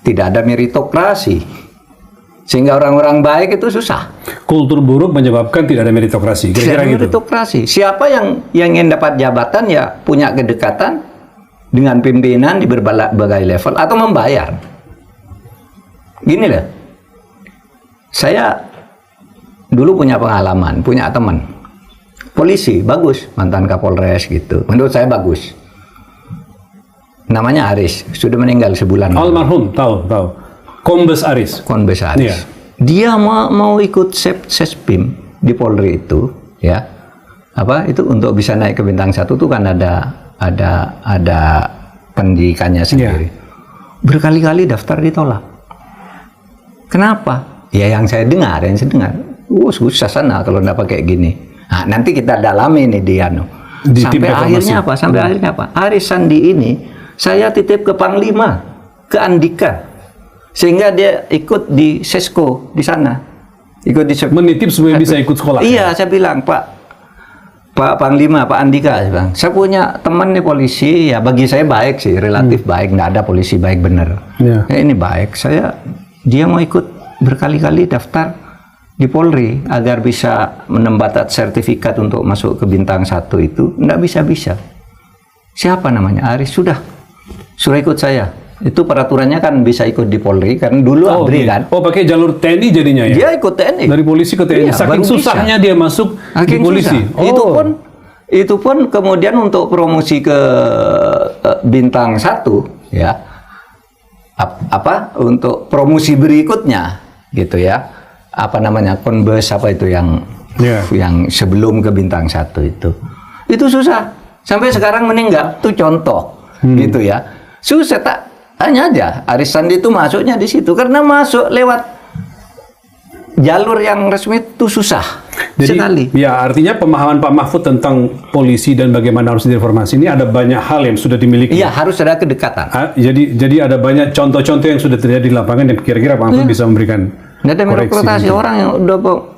tidak ada meritokrasi, sehingga orang-orang baik itu susah. Kultur buruk menyebabkan tidak ada meritokrasi. Kira-kira Tidak gitu. meritokrasi. Siapa yang ingin dapat jabatan ya punya kedekatan dengan pimpinan di berbagai level atau membayar. Gini loh, saya dulu punya pengalaman, punya teman polisi bagus, mantan Kapolres gitu. Menurut saya bagus. Namanya Aris, sudah meninggal sebulan. Almarhum, tahu. Kombes Aris. Kombes Aris. Iya. Dia mau ikut Sespim di Polri itu, ya. Apa itu untuk bisa naik ke bintang 1 tuh kan ada pendidikannya sendiri. Berkali-kali daftar ditolak. Kenapa? Ya yang saya dengar, susah sana kalau nggak pakai gini. Nah, nanti kita dalami nih dia Sampai akhirnya apa? Aris Sandi ini saya titip ke Panglima, ke Andika, sehingga dia ikut di Sesko di sana, menitip supaya bisa ikut sekolah. Iya, saya bilang Pak Panglima, Pak Andika, saya punya teman nih polisi, ya bagi saya baik sih, relatif baik, nggak ada polisi baik bener. Ini baik, dia mau ikut berkali-kali daftar di Polri agar bisa menembak sertifikat untuk masuk ke bintang 1 itu, nggak bisa. Siapa namanya? Aris, sudah ikut saya. Itu peraturannya kan bisa ikut di Polri kan dulu ABRI kan. Oh, pakai jalur TNI jadinya ya? Dia ikut TNI. Dari polisi ke TNI. Iya, saking susahnya dia masuk di polisi. Itu pun kemudian untuk promosi ke bintang 1 ya. Untuk promosi berikutnya gitu ya. Apa namanya? Konbes apa itu yang sebelum ke bintang 1 itu. Itu susah. Sampai sekarang meninggal. Itu contoh. Gitu ya. Susah tak hanya aja Aris Sandi itu masuknya di situ karena masuk lewat jalur yang resmi itu susah sekali. Ya, artinya pemahaman Pak Mahfud tentang polisi dan bagaimana harus diinformasi ini ada banyak hal yang sudah dimiliki. Iya, harus ada kedekatan. Jadi ada banyak contoh-contoh yang sudah terjadi di lapangan yang kira-kira Pak Mahfud bisa memberikan nggak ada meritokrasi gitu. Orang yang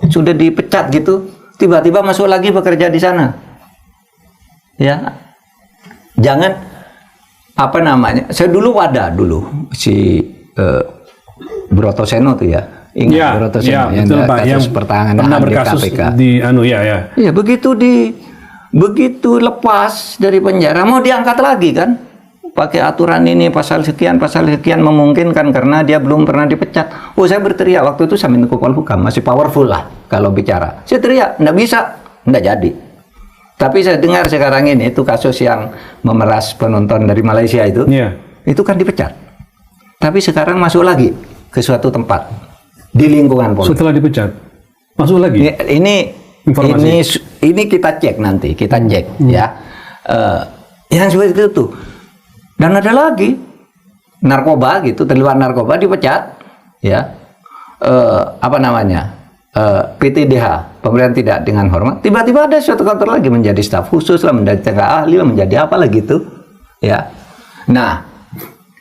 sudah dipecat gitu tiba-tiba masuk lagi bekerja di sana. Ya. Jangan apa namanya? Saya dulu si Broto Seno tuh ya. Ingat Broto Seno yang kasus pertahanan di KPK. Iya, begitu lepas dari penjara mau diangkat lagi kan? Pakai aturan ini pasal sekian memungkinkan karena dia belum pernah dipecat. Oh, saya berteriak waktu itu sama Menko Polhukam, masih powerful lah kalau bicara. Saya teriak, nggak bisa, nggak jadi. Tapi saya dengar sekarang ini itu kasus yang memeras penonton dari Malaysia itu, itu kan dipecat. Tapi sekarang masuk lagi ke suatu tempat di lingkungan Polri. Setelah dipecat, masuk lagi. Ini kita cek nanti, ya. Yang seperti itu tuh. Dan ada lagi narkoba gitu, terlibat narkoba dipecat, ya. Apa namanya? PTDH, pemerintahan tidak dengan hormat, tiba-tiba ada suatu kantor lagi menjadi staf khusus lah, menjadi tenaga ahli lah, menjadi apa lah gitu, ya. Nah,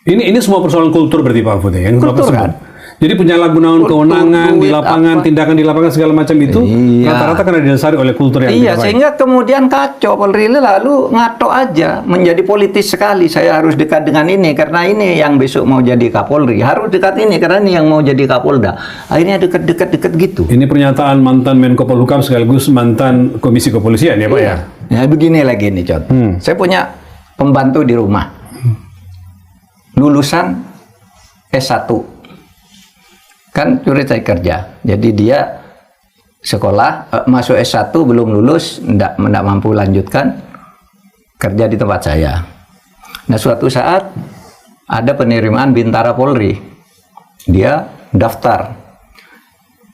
ini semua persoalan kultur berarti Pak Mahfud ya, yang kultur kan. Jadi penyalahgunaan kewenangan di lapangan, tindakan di lapangan segala macam itu rata-rata karena didasari oleh kultur yang tidak baik. Sehingga kemudian kacau Polri lalu ngato aja menjadi politis sekali. Saya harus dekat dengan ini karena ini yang besok mau jadi Kapolri, harus dekat ini karena ini yang mau jadi Kapolda. Akhirnya dekat gitu. Ini pernyataan mantan Menko Polhukam sekaligus mantan Komisi Kepolisian ya Pak ya. Ya begini lagi nih contoh. Saya punya pembantu di rumah, lulusan S1. Kan curi-curi kerja, jadi dia sekolah masuk S1 belum lulus, enggak mampu lanjutkan kerja di tempat saya. Nah suatu saat ada penerimaan Bintara Polri, dia daftar,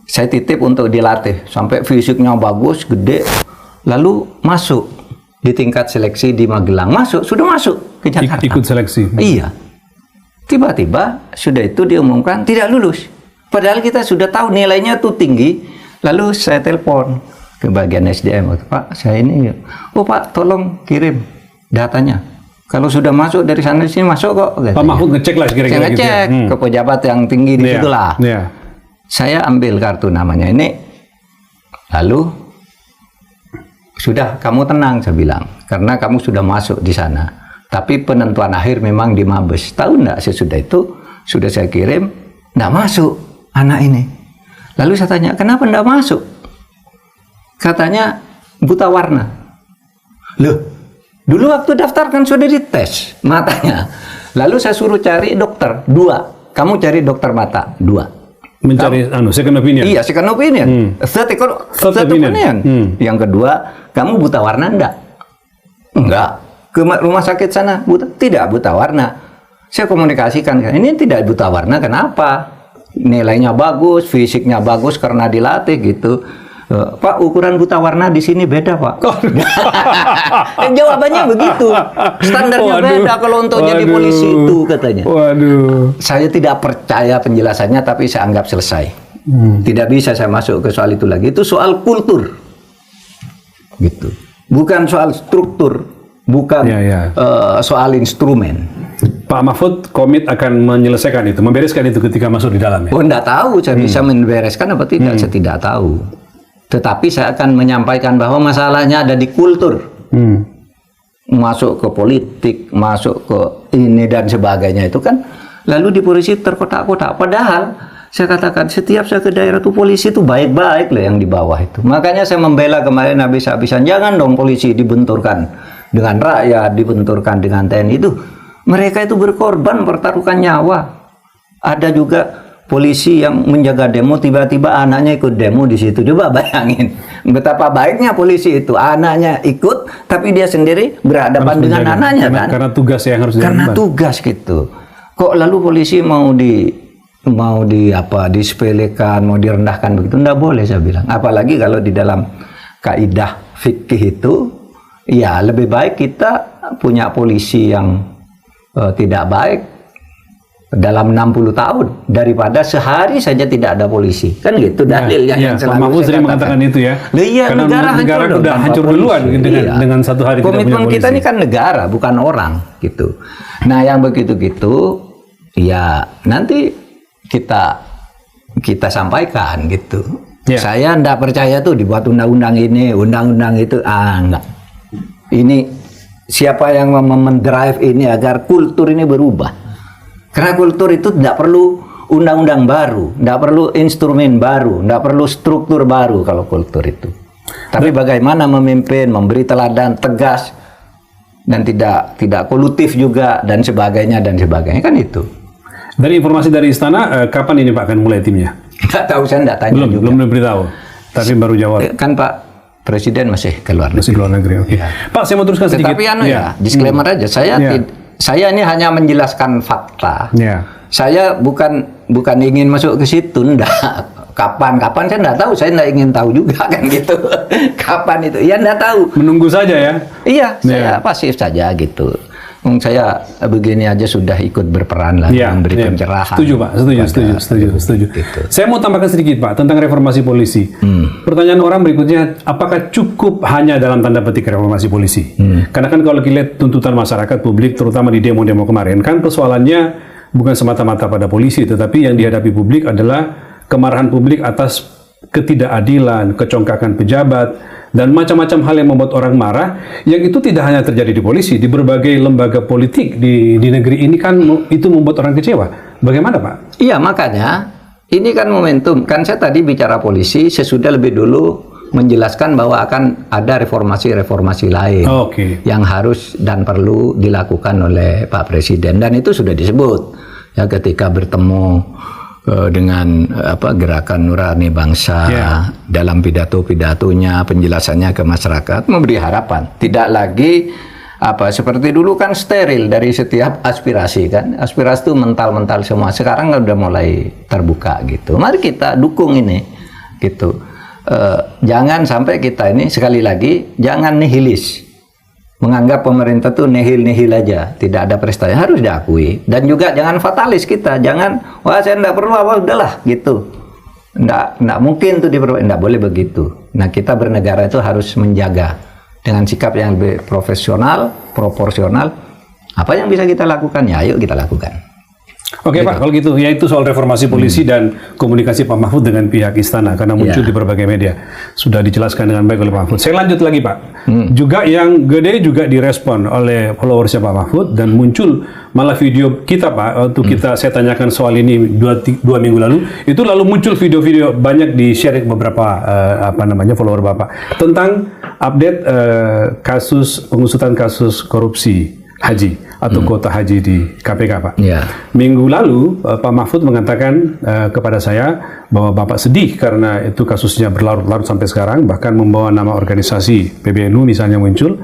saya titip untuk dilatih sampai fisiknya bagus, gede, lalu masuk di tingkat seleksi di Magelang, sudah masuk ke Jakarta. Ikut seleksi. Iya, tiba-tiba sudah itu diumumkan tidak lulus. Padahal kita sudah tahu nilainya tuh tinggi. Lalu saya telepon ke bagian SDM, Pak, saya ini. Oh Pak, tolong kirim datanya. Kalau sudah masuk dari sana sini masuk kok. Pak Mahfud ngecek lah kira-kira gitu. Saya ngecek ke pejabat yang tinggi di situ lah. Saya ambil kartu namanya ini. Lalu sudah kamu tenang, saya bilang, karena kamu sudah masuk di sana. Tapi penentuan akhir memang di Mabes. Tahu enggak, sesudah itu sudah saya kirim, enggak masuk anak ini. Lalu saya tanya, kenapa enggak masuk? Katanya buta warna. Loh, dulu waktu daftar kan sudah dites matanya. Lalu saya suruh cari dokter, 2. Kamu cari dokter mata, 2. Mencari second opinion. Iya, second opinion. Third opinion. Yang kedua, kamu buta warna enggak? Enggak. Ke rumah sakit sana buta? Tidak buta warna. Saya komunikasikan, ini tidak buta warna, kenapa? Nilainya bagus, fisiknya bagus karena dilatih gitu. Pak, ukuran buta warna di sini beda, Pak. Jawabannya begitu. Standarnya beda kalau untuk jadi polisi itu, katanya. Waduh. Saya tidak percaya penjelasannya, tapi saya anggap selesai. Tidak bisa saya masuk ke soal itu lagi. Itu soal kultur, gitu. Bukan soal struktur, bukan soal instrumen. Pak Mahfud komit akan menyelesaikan itu, membereskan itu ketika masuk di dalam. Oh, enggak tahu saya bisa membereskan apa tidak, saya tidak tahu. Tetapi saya akan menyampaikan bahwa masalahnya ada di kultur. Masuk ke politik, masuk ke ini dan sebagainya itu kan. Lalu di polisi terkotak-kotak. Padahal saya katakan setiap saya ke daerah itu polisi itu baik-baik loh yang di bawah itu. Makanya saya membela kemarin habis-habisan. Jangan dong polisi dibenturkan dengan rakyat, dibenturkan dengan TNI itu. Mereka itu berkorban, pertaruhkan nyawa. Ada juga polisi yang menjaga demo, tiba-tiba anaknya ikut demo di situ. Coba bayangin betapa baiknya polisi itu, anaknya ikut tapi dia sendiri berhadapan dengan anaknya kan, karena tugas yang harus karena tugas gitu. Kok lalu polisi mau disepelekan, mau direndahkan begitu? Nggak boleh, saya bilang. Apalagi kalau di dalam kaidah fikih itu ya lebih baik kita punya polisi yang tidak baik dalam 60 tahun daripada sehari saja tidak ada polisi, kan gitu dalilnya yang selalu Pak Mahfud sering mengatakan itu ya. Iya, karena negara udah hancur duluan dengan satu hari tidak punya polisi. Komitmen kita ini kan negara, bukan orang gitu. Nah, yang begitu-gitu ya nanti kita sampaikan gitu. Saya enggak percaya tuh dibuat undang-undang ini, undang-undang itu, enggak. Ini siapa yang mendrive ini agar kultur ini berubah? Karena kultur itu tidak perlu undang-undang baru, tidak perlu instrumen baru, tidak perlu struktur baru kalau kultur itu. Tapi bagaimana memimpin, memberi teladan tegas dan tidak kolutif juga dan sebagainya kan itu. Dari informasi dari istana, kapan ini Pak akan mulai timnya? Nggak tahu, saya nggak tanya juga. Belum diberitahu, tapi baru jawab. Kan Pak Presiden masih keluar negeri. Masih keluar negeri, oke. Pak, saya mau teruskan sedikit. Tapi disclaimer aja, saya ini hanya menjelaskan fakta. Saya bukan ingin masuk ke situ, enggak. Kapan saya enggak tahu, saya enggak ingin tahu juga kan gitu. Kapan itu? Ya enggak tahu. Menunggu saja ya. Iya, saya pasif saja gitu. Saya begini aja sudah ikut berperan lah memberi pencerahan. Setuju Pak, setuju. Gitu. Saya mau tambahkan sedikit Pak tentang reformasi polisi. Pertanyaan orang berikutnya, apakah cukup hanya dalam tanda petik reformasi polisi? Karena kan kalau kita lihat tuntutan masyarakat publik, terutama di demo-demo kemarin, kan persoalannya bukan semata-mata pada polisi, tetapi yang dihadapi publik adalah kemarahan publik atas ketidakadilan, kecongkakan pejabat, dan macam-macam hal yang membuat orang marah, yang itu tidak hanya terjadi di polisi, di berbagai lembaga politik di negeri ini kan itu membuat orang kecewa. Bagaimana Pak? Iya, makanya ini kan momentum. Kan saya tadi bicara polisi, sesudah lebih dulu menjelaskan bahwa akan ada reformasi-reformasi lain yang harus dan perlu dilakukan oleh Pak Presiden, dan itu sudah disebut ya ketika bertemu dengan gerakan Nurani Bangsa dalam pidato-pidatonya, penjelasannya ke masyarakat, memberi harapan tidak lagi seperti dulu kan steril dari setiap aspirasi kan. Aspirasi itu mental-mental semua. Sekarang udah mulai terbuka gitu. Mari kita dukung ini gitu. Jangan sampai kita ini, sekali lagi, jangan nihilis, menganggap pemerintah tuh nihil-nihil aja, tidak ada prestasi, harus diakui. Dan juga jangan fatalis kita, jangan wah saya enggak perlu udahlah gitu. Enggak mungkin tuh enggak boleh begitu. Nah, kita bernegara itu harus menjaga dengan sikap yang lebih profesional, proporsional. Apa yang bisa kita lakukan ya ayo kita lakukan. Oke Pak, kalau gitu ya itu soal reformasi polisi dan komunikasi Pak Mahfud dengan pihak istana karena muncul di berbagai media. Sudah dijelaskan dengan baik oleh Pak Mahfud. Saya lanjut lagi Pak. Juga yang gede juga direspon oleh followersnya Pak Mahfud dan muncul malah video kita Pak, waktu saya tanyakan soal ini dua minggu lalu, itu lalu muncul video-video banyak di-share beberapa follower Bapak tentang update kasus pengusutan kasus korupsi haji atau kuota haji di KPK Pak. Minggu lalu Pak Mahfud mengatakan kepada saya bahwa Bapak sedih karena itu kasusnya berlarut-larut sampai sekarang, bahkan membawa nama organisasi PBNU misalnya muncul.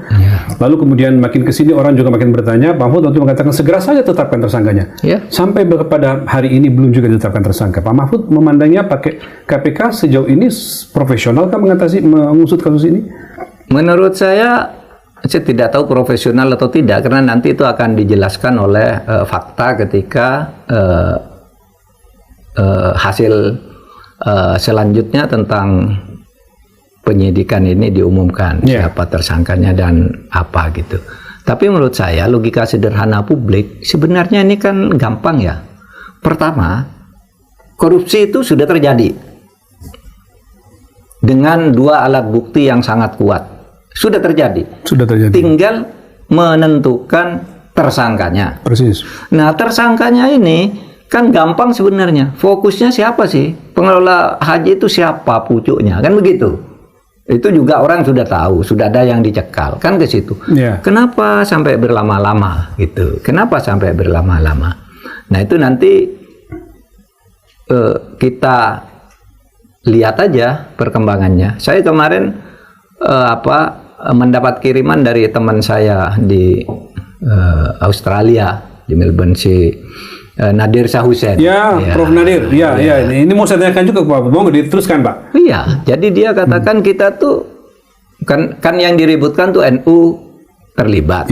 Lalu kemudian makin kesini orang juga makin bertanya, Pak Mahfud waktu mengatakan segera saja tetapkan tersangkanya. Sampai pada hari ini belum juga ditetapkan tersangka. Pak Mahfud memandangnya pakai KPK sejauh ini profesional kan mengusut kasus ini? Menurut saya tidak tahu profesional atau tidak, karena nanti itu akan dijelaskan oleh fakta ketika hasil selanjutnya tentang penyidikan ini diumumkan, siapa tersangkanya dan apa gitu. Tapi menurut saya logika sederhana publik sebenarnya ini kan gampang ya. Pertama, korupsi itu sudah terjadi dengan dua alat bukti yang sangat kuat. Sudah terjadi. Tinggal menentukan tersangkanya. Persis. Nah, tersangkanya ini kan gampang sebenarnya. Fokusnya siapa sih? Pengelola haji itu siapa pucuknya? Kan begitu. Itu juga orang sudah tahu, sudah ada yang dicekal. Kan ke situ. Kenapa sampai berlama-lama gitu? Kenapa sampai berlama-lama? Nah, itu nanti kita lihat aja perkembangannya. Saya kemarin mendapat kiriman dari teman saya di Australia, di Melbourne, si Nadir Sahusen. Prof. Nadir. Ini mau saya tanyakan juga Pak, mau nggak diteruskan Pak? Iya, jadi dia katakan kita tuh kan yang diributkan tuh NU terlibat.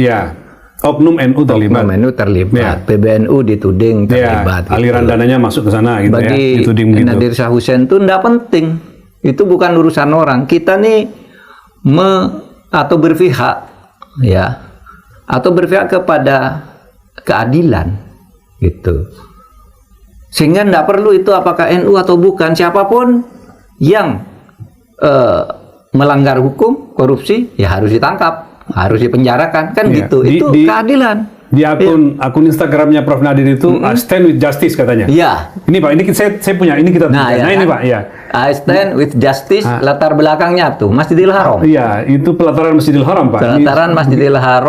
Oknum NU terlibat. Oknum NU terlibat. PBNU dituding terlibat. Aliran dananya masuk ke sana gitu. Bagi Nadir Sahusen tuh enggak penting. Itu bukan urusan orang. Kita nih berpihak atau berpihak kepada keadilan gitu, sehingga tidak perlu itu apakah NU atau bukan, siapapun yang melanggar hukum korupsi ya harus ditangkap, harus dipenjarakan kan gitu. Itu keadilan. Di akun Instagramnya Prof. Nadir itu I stand with justice katanya. Ini Pak, ini saya punya, ini kita ini Pak, I stand with justice. Latar belakangnya tuh Masjidil Haram. Itu pelataran Masjidil Haram Pak. Pelataran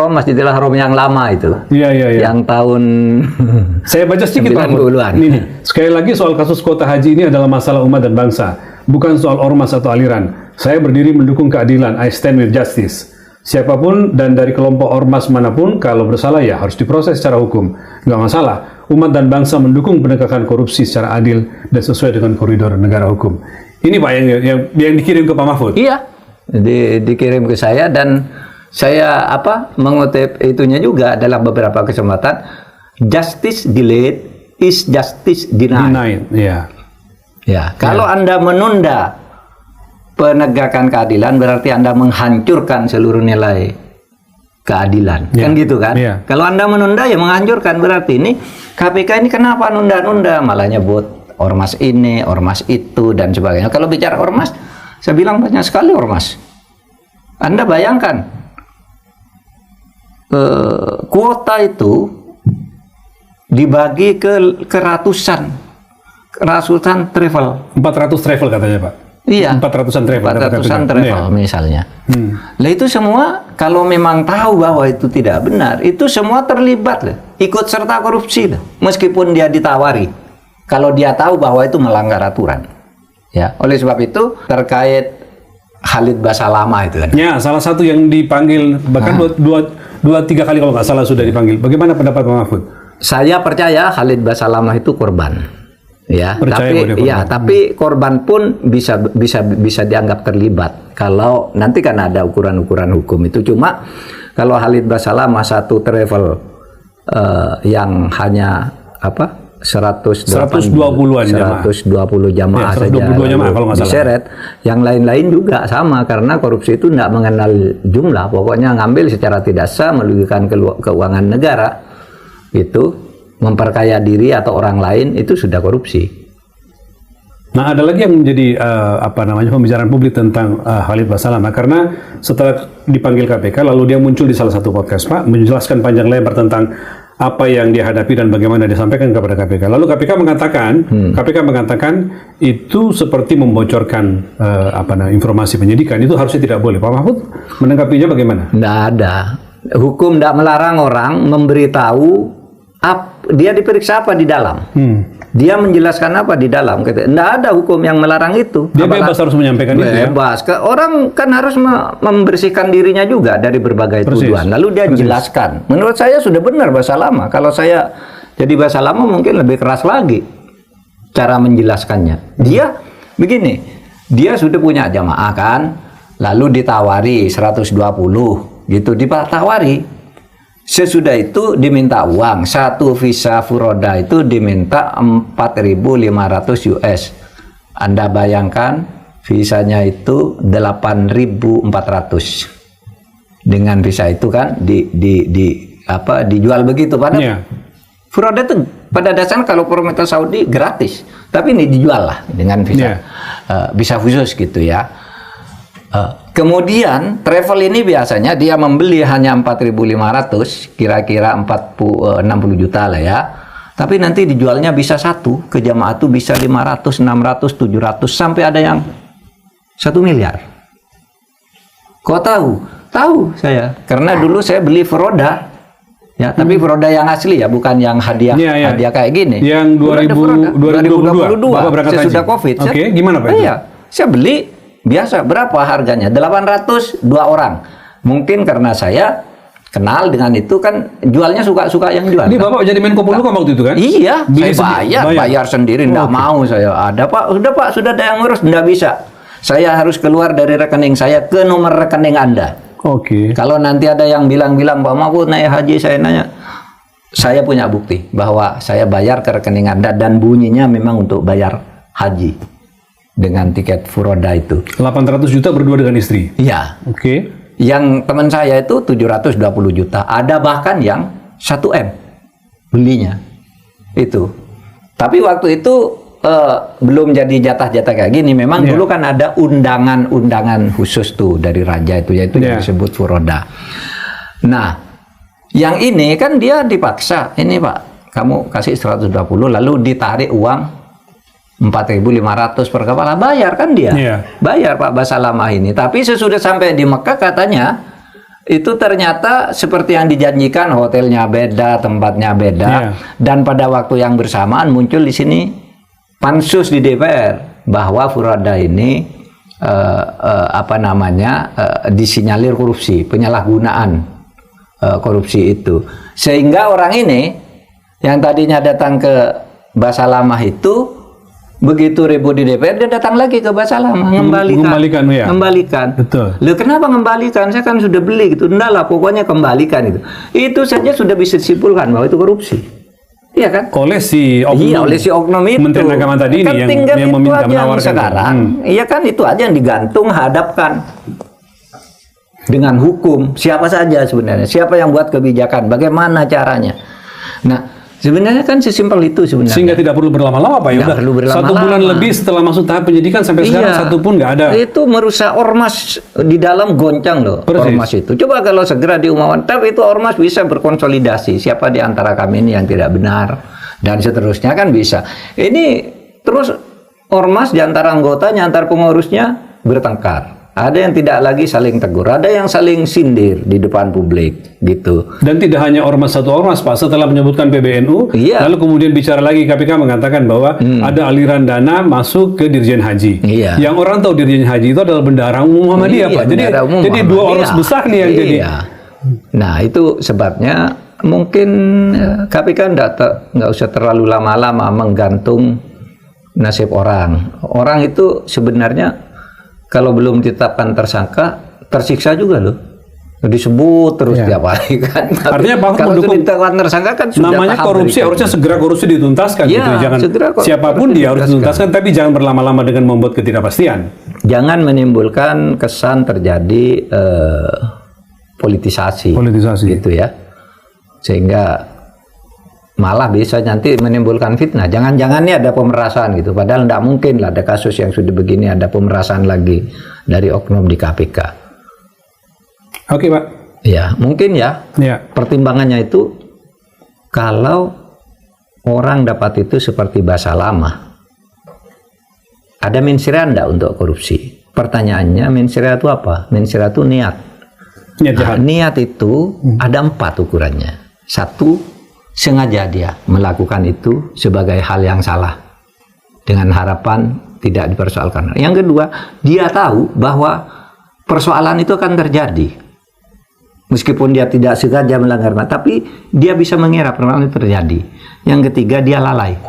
Masjidil Haram yang lama itu. Yang tahun saya baca sedikit Pak. Ini sekali lagi soal kasus kuota haji ini adalah masalah umat dan bangsa, bukan soal ormas atau aliran. Saya berdiri mendukung keadilan. I stand with justice. Siapapun dan dari kelompok ormas manapun kalau bersalah ya harus diproses secara hukum, nggak masalah. Umat dan bangsa mendukung penegakan korupsi secara adil dan sesuai dengan koridor negara hukum. Ini Pak yang dikirim ke Pak Mahfud. Dikirim ke saya dan saya mengutip itunya juga dalam beberapa kesempatan. Justice delayed is justice denied. Kalau Anda menunda penegakan keadilan berarti Anda menghancurkan seluruh nilai keadilan. Kan gitu kan? Kalau Anda menunda ya menghancurkan, berarti ini KPK ini kenapa nunda-nunda, malah nyebut ormas ini, ormas itu dan sebagainya. Kalau bicara ormas, saya bilang banyak sekali ormas. Anda bayangkan kuota itu dibagi ke ratusan travel. 400 travel katanya Pak. 400-an travel misalnya. Lah itu semua kalau memang tahu bahwa itu tidak benar, itu semua terlibat loh, ikut serta korupsi loh, meskipun dia ditawari. Kalau dia tahu bahwa itu melanggar aturan. Oleh sebab itu terkait Khalid Basalamah itu kan. Salah satu yang dipanggil bahkan dua tiga kali kalau nggak salah sudah dipanggil. Bagaimana pendapat Pak Mahfud? Saya percaya Khalid Basalamah itu korban. Tapi korban pun bisa dianggap terlibat kalau nanti kan ada ukuran-ukuran hukum itu. Cuma kalau Khalid Basalamah satu travel yang hanya 120-an 120 jamaah saja diseret, yang lain-lain juga sama karena korupsi itu tidak mengenal jumlah, pokoknya ngambil secara tidak sah merugikan keuangan negara itu memperkaya diri atau orang lain itu sudah korupsi. Nah, ada lagi yang menjadi pembicaraan publik tentang Khalid Basalamah, karena setelah dipanggil KPK lalu dia muncul di salah satu podcast, Pak, menjelaskan panjang lebar tentang apa yang dia hadapi dan bagaimana disampaikan kepada KPK. Lalu KPK mengatakan itu seperti membocorkan informasi penyidikan, itu harusnya tidak boleh. Pak Mahfud menanggapinya bagaimana? Nggak ada. Hukum tidak melarang orang memberitahu dia diperiksa apa di dalam. Dia menjelaskan apa di dalam. Tidak ada hukum yang melarang itu. Dia bebas harus menyampaikan itu ya? Bebas. Orang kan harus membersihkan dirinya juga dari berbagai tuduhan. Lalu dia jelaskan. Menurut saya sudah benar Basalamah. Kalau saya jadi Basalamah mungkin lebih keras lagi cara menjelaskannya. Dia begini, dia sudah punya jamaah kan, lalu ditawari 120 gitu, ditawari. Sesudah itu diminta uang, satu visa furoda itu diminta 4.500 US. Anda bayangkan visanya itu 8.400. Dengan visa itu kan dijual begitu, padahal furoda itu pada dasarnya kalau pemerintah Saudi gratis, tapi ini dijual lah dengan visa visa khusus gitu ya. Kemudian travel ini biasanya dia membeli hanya 4.500, kira-kira 60 juta lah ya. Tapi nanti dijualnya bisa satu ke jamaah itu bisa 500, 600, 700 sampai ada yang 1 miliar. Kok tahu? Tahu saya, karena dulu saya beli furoda. Ya, tapi furoda yang asli ya, bukan yang hadiah hadiah kayak gini. Yang 2022 Bapak berangkat haji. Sesudah Covid. Oke, gimana Pak? Iya, saya beli biasa, berapa harganya? 800 2 orang. Mungkin karena saya kenal dengan itu kan, jualnya suka-suka yang jual. Ini Bapak jadi Menko Polhukam waktu itu kan? Iya, saya bayar sendiri, enggak mau saya. Ada Pak, sudah ada yang ngurus, enggak bisa. Saya harus keluar dari rekening saya ke nomor rekening Anda. Oke. Kalau nanti ada yang bilang-bilang Pak Mahfud naik haji, saya nanya, saya punya bukti bahwa saya bayar ke rekening Anda dan bunyinya memang untuk bayar haji dengan tiket furoda itu. 800 juta berdua dengan istri? Iya. Oke. Yang teman saya itu 720 juta. Ada bahkan yang 1M belinya. Itu. Tapi waktu itu belum jadi jatah-jatah kayak gini. Memang dulu kan ada undangan-undangan khusus tuh dari raja itu, yaitu yang disebut furoda. Nah, yang ini kan dia dipaksa. Ini Pak, kamu kasih 120 lalu ditarik uang 4.500 per kepala, bayar kan dia, bayar Pak Basalamah ini. Tapi sesudah sampai di Mekah katanya itu ternyata seperti yang dijanjikan, hotelnya beda, tempatnya beda, dan pada waktu yang bersamaan muncul di sini pansus di DPR bahwa furoda ini disinyalir korupsi, penyalahgunaan korupsi itu, sehingga orang ini yang tadinya datang ke Basalamah itu begitu ribut di DPR, dia datang lagi ke Basalamah, mengembalikan. Betul. Loh, kenapa mengembalikan? Saya kan sudah beli gitu. Enggak lah, pokoknya kembalikan itu. Itu saja sudah bisa disimpulkan bahwa itu korupsi. Iya kan? Oleh si oknum. Iya, oleh si oknum itu. Menteri Agama tadi kan ini yang meminta menawarkan sekarang. Iya kan, itu aja yang digantung, hadapkan dengan hukum. Siapa saja sebenarnya, siapa yang buat kebijakan, bagaimana caranya. Nah, sebenarnya kan sesimpel itu sebenarnya. Sehingga tidak perlu berlama-lama Pak ya. Perlu berlama-lama. 1 bulan lebih setelah masuk tahap penyidikan sampai sekarang satu pun nggak ada. Itu merusak ormas di dalam, goncang loh. Persis. Ormas itu. Coba kalau segera diumumkan, tapi itu ormas bisa berkonsolidasi. Siapa di antara kami ini yang tidak benar dan seterusnya kan bisa. Ini terus ormas di antara anggotanya, antar pengurusnya bertengkar. Ada yang tidak lagi saling tegur, ada yang saling sindir di depan publik, gitu. Dan tidak hanya satu ormas, Pak. Setelah menyebutkan PBNU, lalu kemudian bicara lagi, KPK mengatakan bahwa ada aliran dana masuk ke Dirjen Haji. Yang orang tahu Dirjen Haji itu adalah Bendahara Umum Muhammadiyah, Pak. Jadi dua ormas besar nih yang jadi. Nah, itu sebabnya mungkin KPK nggak usah terlalu lama-lama menggantung nasib orang. Orang itu sebenarnya kalau belum ditetapkan tersangka, tersiksa juga loh. Disebut terus tiap hari kan. Artinya Pak kalau ditetapkan tersangka kan sudah namanya korupsi, harusnya segera korupsi dituntaskan gitu. Jangan siapapun dia harus dituntaskan, tapi jangan berlama-lama dengan membuat ketidakpastian. Jangan menimbulkan kesan terjadi politisasi. Gitu ya. Sehingga Malah bisa nanti menimbulkan fitnah. Jangan-jangan ini ada pemerasan gitu. Padahal tidak mungkin lah ada kasus yang sudah begini ada pemerasan lagi dari oknum di KPK. Oke, Pak. Ya, mungkin ya. Ya. Pertimbangannya itu kalau orang dapat itu seperti bahasa lama. Ada mensrea enggak untuk korupsi? Pertanyaannya mensrea itu apa? Mensrea itu niat. Niat jahat. Niat itu ada 4 ukurannya. 1, sengaja dia melakukan itu sebagai hal yang salah dengan harapan tidak dipersoalkan. Yang kedua, dia tahu bahwa persoalan itu akan terjadi. Meskipun dia tidak sengaja melanggar, tapi dia bisa mengira persoalan itu terjadi. Yang ketiga, dia lalai.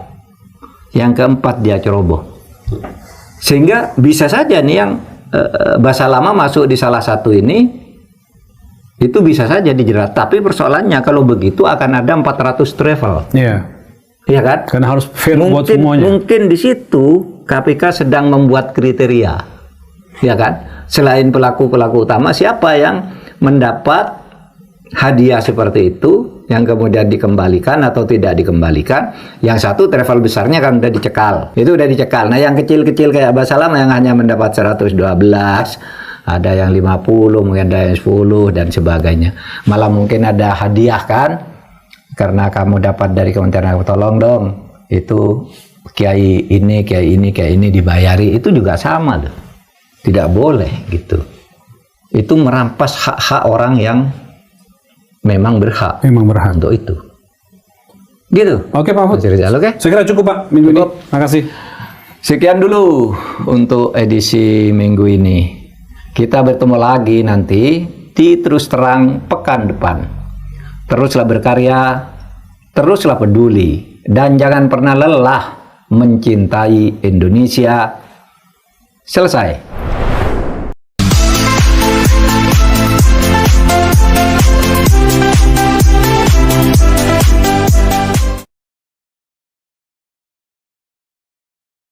Yang keempat, dia ceroboh. Sehingga bisa saja nih yang bahasa lama masuk di salah satu ini, itu bisa saja dijerat. Tapi persoalannya kalau begitu akan ada 400 travel. Iya. Iya kan? Karena harus fair buat semuanya. Mungkin di situ KPK sedang membuat kriteria. Ya kan? Selain pelaku-pelaku utama, siapa yang mendapat hadiah seperti itu yang kemudian dikembalikan atau tidak dikembalikan. Yang satu travel besarnya kan udah dicekal. Itu udah dicekal. Nah, yang kecil-kecil kayak bahasa lama yang hanya mendapat 112, ada yang 50, mungkin ada yang 10 dan sebagainya. Malah mungkin ada hadiah kan? Karena kamu dapat dari Kementerian Agama, tolong dong itu kiai ini dibayari, itu juga sama loh. Tidak boleh gitu. Itu merampas hak-hak orang yang memang berhak. Untuk itu. Gitu. Oke, Pak Mahfud. Oke. Saya kira cukup, Pak, minggu ini. Makasih. Sekian dulu untuk edisi minggu ini. Kita bertemu lagi nanti di Terus Terang pekan depan. Teruslah berkarya, teruslah peduli, dan jangan pernah lelah mencintai Indonesia. Selesai.